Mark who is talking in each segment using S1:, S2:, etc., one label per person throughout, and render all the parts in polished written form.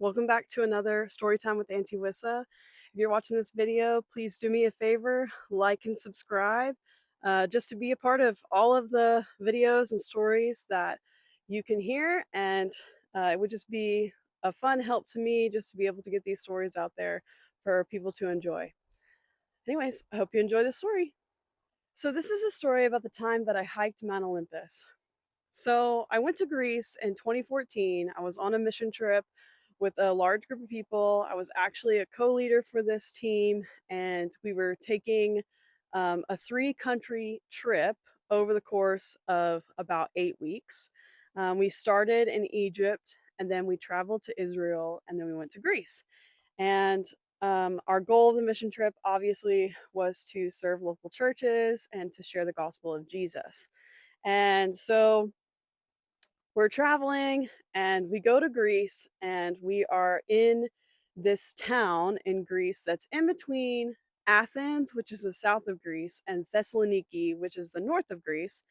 S1: Welcome back to another Storytime with Auntie Wissa. If you're watching this video, please do me a favor, like and subscribe, just to be a part of all of the videos and stories that you can hear. And it would just be a fun help to me just to be able to get these stories out there for people to enjoy. Anyways, I hope you enjoy this story. So this is a story about the time that I hiked Mount Olympus. So I went to Greece in 2014. I was on a mission trip with a large group of people. I was actually a co-leader for this team, and we were taking a three-country trip over the course of about 8 weeks. We started in Egypt, and then we traveled to Israel, and then we went to Greece. And our goal of the mission trip, obviously, was to serve local churches and to share the gospel of Jesus. And so we're traveling and we go to Greece, and we are in this town in Greece that's in between Athens, which is the south of Greece, and Thessaloniki, which is the north of Greece.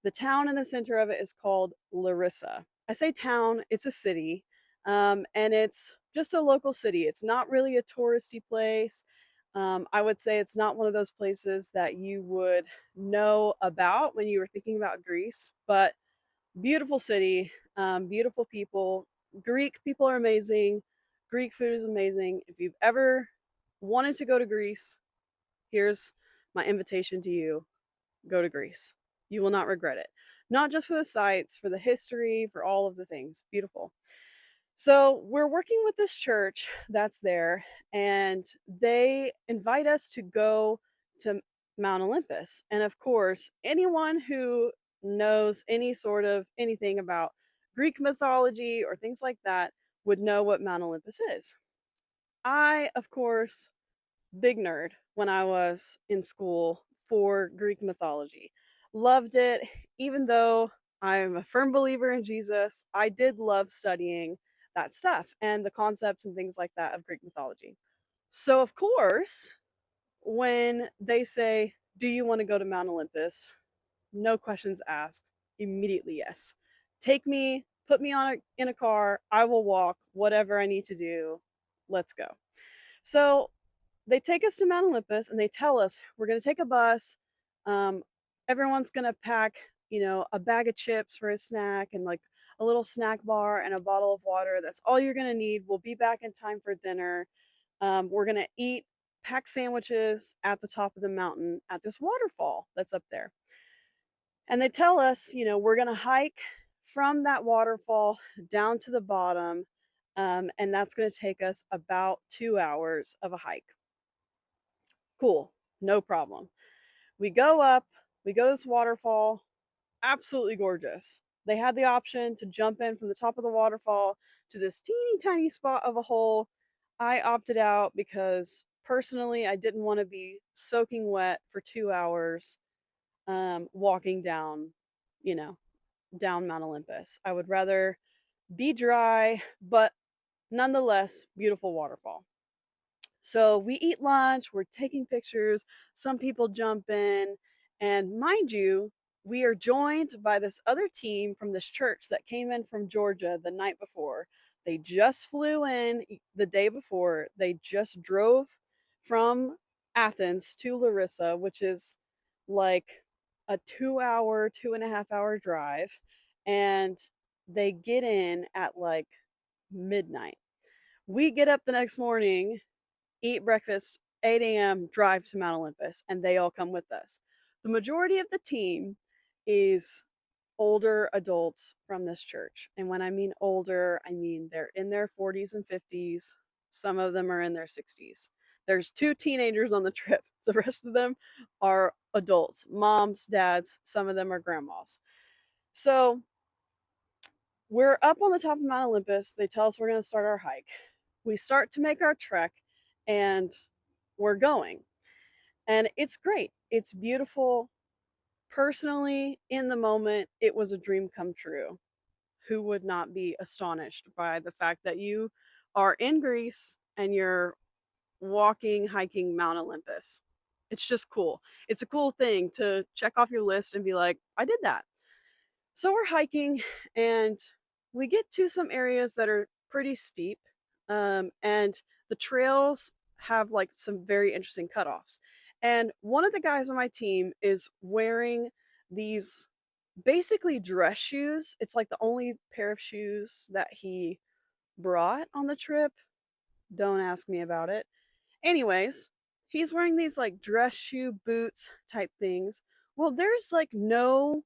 S1: The town in the center of it is called Larissa. I say town, it's a city, and it's just a local city. It's not really a touristy place. I would say it's not one of those places that you would know about when you were thinking about Greece, but beautiful city, beautiful people. Greek people are amazing. Greek food is amazing. If you've ever wanted to go to Greece, here's my invitation to you: go to Greece. You will not regret it. Not just for the sights, for the history, for all of the things. Beautiful. So, we're working with this church that's there, and they invite us to go to Mount Olympus. And of course, anyone who knows any sort of anything about Greek mythology or things like that would know what Mount Olympus is. I, of course, big nerd when I was in school for Greek mythology. Loved it, even though I'm a firm believer in Jesus. I did love studying that stuff and the concepts and things like that of Greek mythology. So, of course, when they say, "Do you want to go to Mount Olympus?" No questions asked, immediately yes. Take me, put me in a car, I will walk, whatever I need to do. Let's go. So, they take us to Mount Olympus and they tell us we're going to take a bus. Um, Everyone's going to pack, a bag of chips for a snack and like a little snack bar and a bottle of water. That's all you're going to need. We'll be back in time for dinner. We're going to eat pack sandwiches at the top of the mountain at this waterfall that's up there. And they tell us, we're going to hike from that waterfall down to the bottom. And that's going to take us about 2 hours of a hike. Cool, no problem. We go up, we go to this waterfall, absolutely gorgeous. They had the option to jump in from the top of the waterfall to this teeny tiny spot of a hole. I opted out because personally I didn't want to be soaking wet for 2 hours walking down, you know, down Mount Olympus. I would rather be dry, but nonetheless, beautiful waterfall. So we eat lunch, we're taking pictures, some people jump in, and mind you, we are joined by this other team from this church that came in from Georgia the night before. They just flew in the day before. They just drove from Athens to Larissa, which is like a 2 hour, 2.5 hour drive. And they get in at like midnight. We get up the next morning, eat breakfast, 8 a.m., drive to Mount Olympus, and they all come with us. The majority of the team is older adults from this church. And when I mean older, I mean they're in their 40s and 50s. Some of them are in their 60s. There's two teenagers on the trip. The rest of them are adults, moms, dads, some of them are grandmas. So we're up on the top of Mount Olympus. They tell us we're going to start our hike. We start to make our trek, and we're going. And it's great. It's beautiful. Personally, in the moment, it was a dream come true. Who would not be astonished by the fact that you are in Greece and you're walking, hiking Mount Olympus? It's just cool. It's a cool thing to check off your list and be like, I did that. So we're hiking, and we get to some areas that are pretty steep. and the trails have like some very interesting cutoffs. And one of the guys on my team is wearing these basically dress shoes. It's like the only pair of shoes that he brought on the trip. Don't ask me about it. Anyways, he's wearing these like dress shoe boots type things. Well, there's like no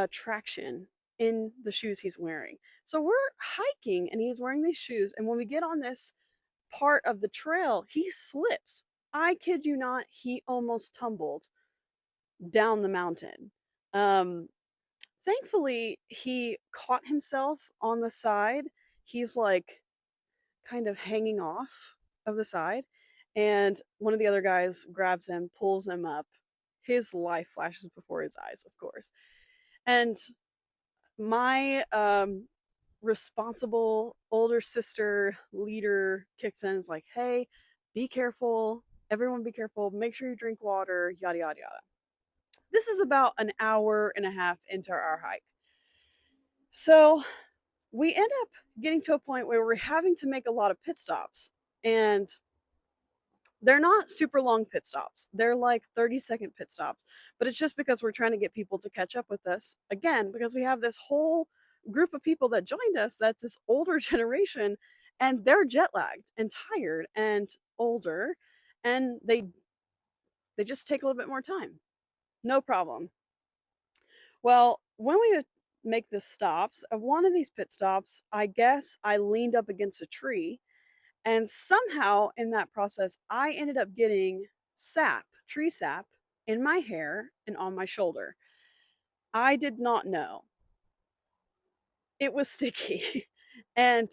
S1: traction in the shoes he's wearing. So we're hiking and he's wearing these shoes. And when we get on this part of the trail, he slips. I kid you not, he almost tumbled down the mountain. Um, Thankfully, he caught himself on the side. He's like kind of hanging off of the side. And one of the other guys grabs him, pulls him up. His life flashes before his eyes, of course. And my responsible older sister leader kicks in and is like, hey, be careful. Everyone be careful. Make sure you drink water, yada, yada, yada. This is about an hour and a half into our hike. So we end up getting to a point where we're having to make a lot of pit stops. And they're not super long pit stops. They're like 30-second pit stops. But it's just because we're trying to get people to catch up with us. Again, because we have this whole group of people that joined us that's this older generation and they're jet lagged and tired and older and they just take a little bit more time. No problem. Well, when we would make the stops, at one of these pit stops, I guess I leaned up against a tree. And somehow in that process, I ended up getting sap, tree sap, in my hair and on my shoulder. I did not know. It was sticky. And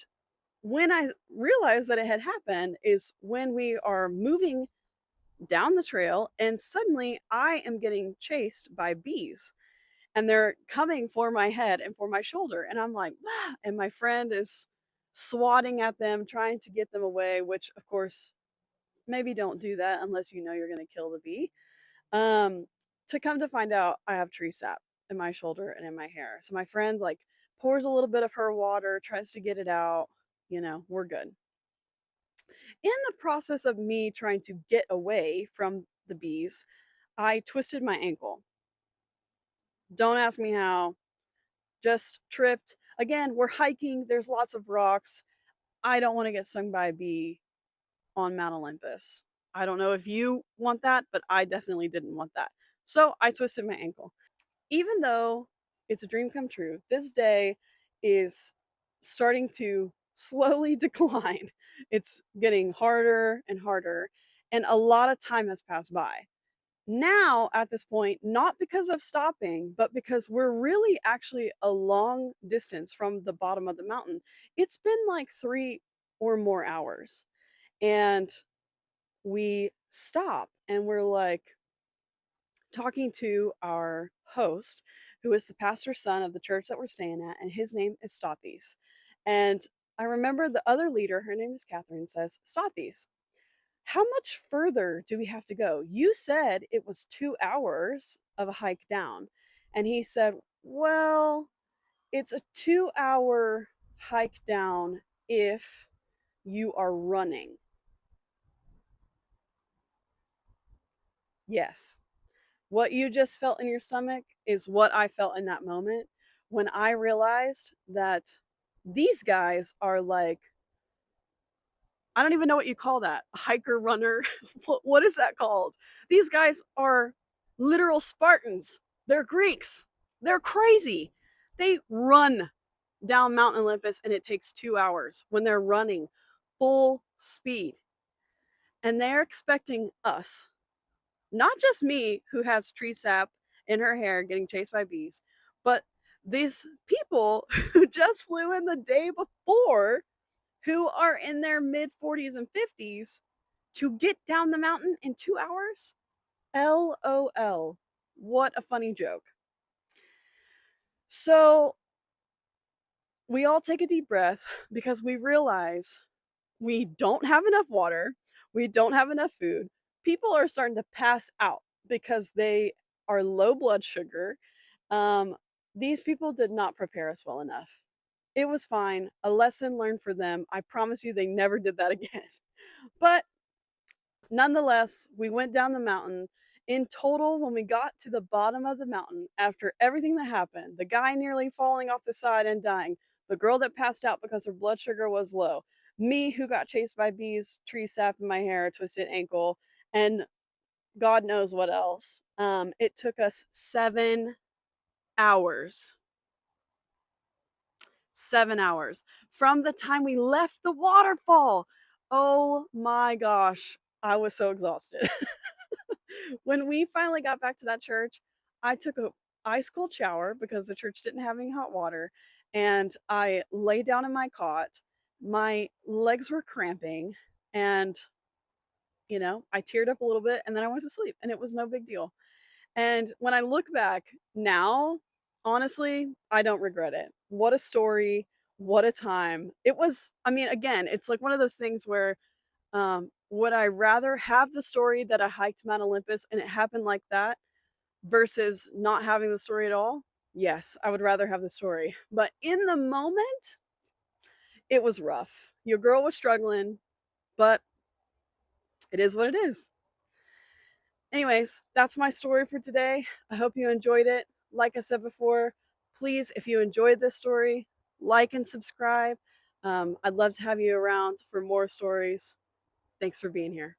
S1: when I realized that it had happened is when we are moving down the trail and suddenly I am getting chased by bees and they're coming for my head and for my shoulder and I'm like, ah, and my friend is swatting at them trying to get them away, which of course maybe don't do that unless you know you're going to kill the bee. Um, to come to find out, I have tree sap in my shoulder and in my hair. So my friend like pours a little bit of her water, tries to get it out. You know, we're good. In the process of me trying to get away from the bees, I twisted my ankle. Don't ask me how, just tripped. Again, we're hiking, there's lots of rocks. I don't want to get stung by a bee on Mount Olympus. I don't know if you want that, but I definitely didn't want that. So I twisted my ankle. Even though it's a dream come true, this day is starting to slowly decline. It's getting harder and harder, and a lot of time has passed by. Now, at this point, not because of stopping, but because we're really actually a long distance from the bottom of the mountain. It's been like 3 or more hours. And we stop and we're like talking to our host, who is the pastor's son of the church that we're staying at, and his name is Stathis. And I remember the other leader, her name is Catherine, says, Stathis, how much further do we have to go? You said it was 2 hours of a hike down. And he said, well, it's a 2 hour hike down if you are running. Yes. What you just felt in your stomach is what I felt in that moment when I realized that these guys are like, I don't even know what you call that. A hiker runner. What is that called? These guys are literal Spartans. They're Greeks. They're crazy. They run down Mount Olympus and it takes 2 hours when they're running full speed. And they're expecting us, not just me who has tree sap in her hair getting chased by bees, but these people who just flew in the day before who are in their mid 40s and 50s to get down the mountain in 2 hours? LOL. What a funny joke. So we all take a deep breath because we realize we don't have enough water, we don't have enough food. People are starting to pass out because they are low blood sugar. Um, these people did not prepare us well enough. It was fine. A lesson learned for them. I promise you they never did that again. But nonetheless, we went down the mountain. In total, when we got to the bottom of the mountain, after everything that happened, the guy nearly falling off the side and dying, the girl that passed out because her blood sugar was low, me who got chased by bees, tree sap in my hair, twisted ankle, and God knows what else. It took us 7 hours. 7 hours from the time we left the waterfall. Oh my gosh, I was so exhausted. When we finally got back to that church, I took a ice cold shower because the church didn't have any hot water, and I lay down in my cot. My legs were cramping, and I teared up a little bit, and then I went to sleep, and it was no big deal. And when I look back now, honestly, I don't regret it. What a story, what a time. It was, I mean, again, it's like one of those things where would I rather have the story that I hiked Mount Olympus and it happened like that versus not having the story at all? Yes, I would rather have the story. But in the moment, it was rough. Your girl was struggling, but it is what it is. Anyways, that's my story for today. I hope you enjoyed it. Like I said before, please, if you enjoyed this story, like and subscribe. I'd love to have you around for more stories. Thanks for being here.